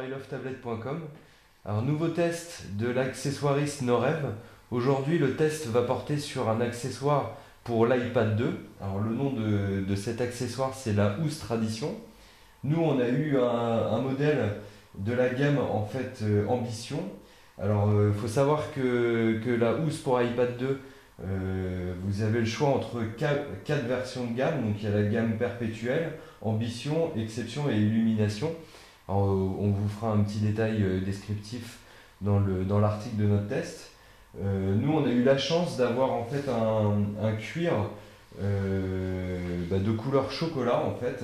ilovetablet.com. Alors, nouveau test de l'accessoiriste Norev. Aujourd'hui, le test va porter sur un accessoire pour l'iPad 2. Alors, le nom de cet accessoire, c'est la housse Tradition. Nous, on a eu un modèle de la gamme en fait Ambition. Alors, il faut savoir que la housse pour iPad 2, vous avez le choix entre 4 versions de gamme. Donc, il y a la gamme perpétuelle, Ambition, Exception et Illumination. Alors, on vous fera un petit détail descriptif dans l'article de notre test. Nous, on a eu la chance d'avoir en fait un cuir de couleur chocolat en fait,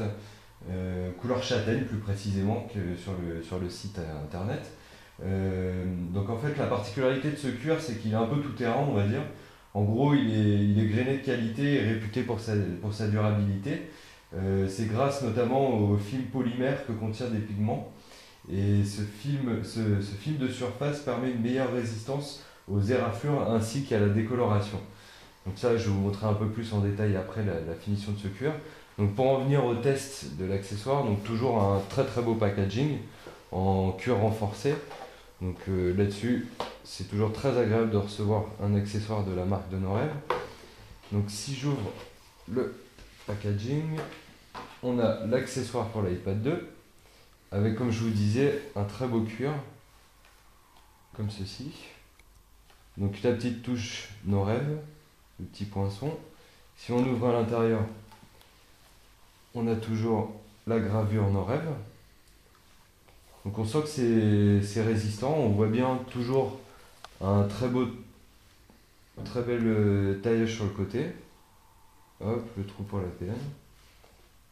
couleur châtaigne plus précisément que sur le site internet. Donc en fait, la particularité de ce cuir, c'est qu'il est un peu tout terrain, on va dire. En gros, il est grainé de qualité et réputé pour sa durabilité. C'est grâce notamment au film polymère que contient des pigments. Et ce film de surface permet une meilleure résistance aux éraflures ainsi qu'à la décoloration. Donc ça, je vais vous montrer un peu plus en détail après la finition de ce cuir. Donc pour en venir au test de l'accessoire, donc toujours un très très beau packaging en cuir renforcé. Donc là-dessus, c'est toujours très agréable de recevoir un accessoire de la marque de Norev. Donc si j'ouvre le packaging, on a l'accessoire pour l'iPad 2 avec, comme je vous disais, un très beau cuir comme ceci. Donc la petite touche Norev, le petit poinçon. Si on ouvre à l'intérieur, on a toujours la gravure Norev. Donc on sent que c'est résistant. On voit bien toujours un très bel taillage sur le côté. Hop, le trou pour la PN.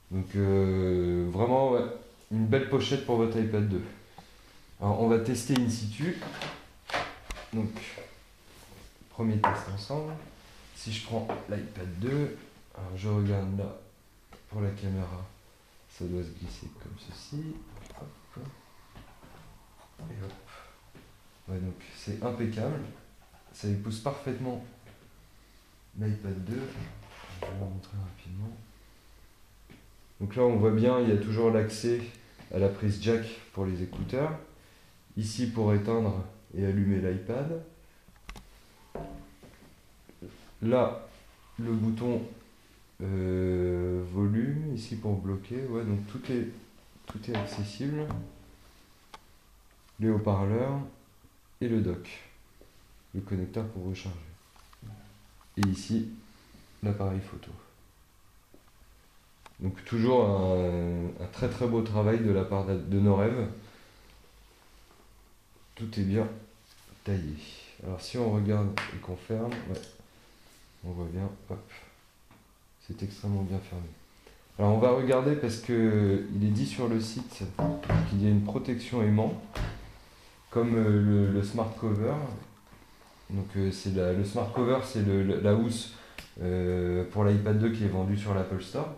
Donc vraiment, ouais, une belle pochette pour votre iPad 2. Alors on va tester in situ. Donc, premier test ensemble. Si je prends l'iPad 2, alors je regarde là pour la caméra, ça doit se glisser comme ceci. Hop. Et hop. Ouais, donc c'est impeccable. Ça épouse parfaitement l'iPad 2. Je vais vous montrer rapidement. Donc là, on voit bien, il y a toujours l'accès à la prise jack pour les écouteurs. Ici pour éteindre et allumer l'iPad. Là, le bouton volume, ici pour bloquer. Ouais, donc tout est accessible. Les haut-parleurs et le dock, le connecteur pour recharger. Et ici, l'appareil photo. Donc toujours un très très beau travail de la part de Norev. Tout est bien taillé. Alors si on regarde et qu'on ferme, ouais, on voit bien, hop, c'est extrêmement bien fermé. Alors on va regarder parce que il est dit sur le site qu'il y a une protection aimant, comme le smart cover. Donc le smart cover, c'est la housse pour l'iPad 2 qui est vendue sur l'Apple Store.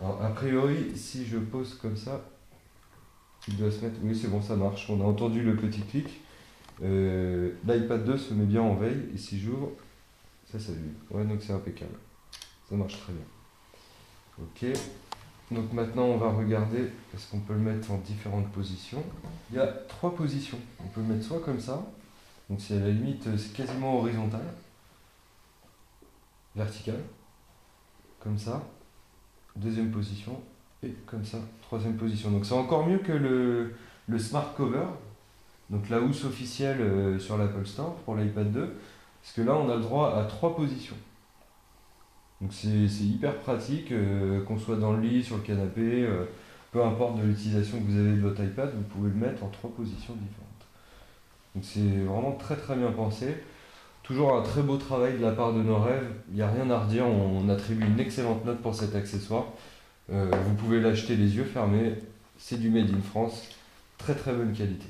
Alors a priori, si je pose comme ça, il doit se mettre... Oui, c'est bon, ça marche. On a entendu le petit clic. L'iPad 2 se met bien en veille. Et si j'ouvre, ça s'allume. Ouais, donc c'est impeccable. Ça marche très bien. Ok. Donc maintenant, on va regarder, parce qu'on peut le mettre en différentes positions. Il y a 3 positions. On peut le mettre soit comme ça. Donc c'est à la limite, c'est quasiment horizontal. Vertical. Comme ça. Deuxième position. Et comme ça, troisième position. Donc c'est encore mieux que le Smart Cover, donc la housse officielle sur l'Apple Store pour l'iPad 2, parce que là on a le droit à 3 positions. Donc c'est hyper pratique, qu'on soit dans le lit, sur le canapé, peu importe de l'utilisation que vous avez de votre iPad, vous pouvez le mettre en 3 positions différentes. Donc c'est vraiment très très bien pensé. Toujours un très beau travail de la part de Norev, il n'y a rien à redire, on attribue une excellente note pour cet accessoire. Vous pouvez l'acheter les yeux fermés, c'est du Made in France, très très bonne qualité.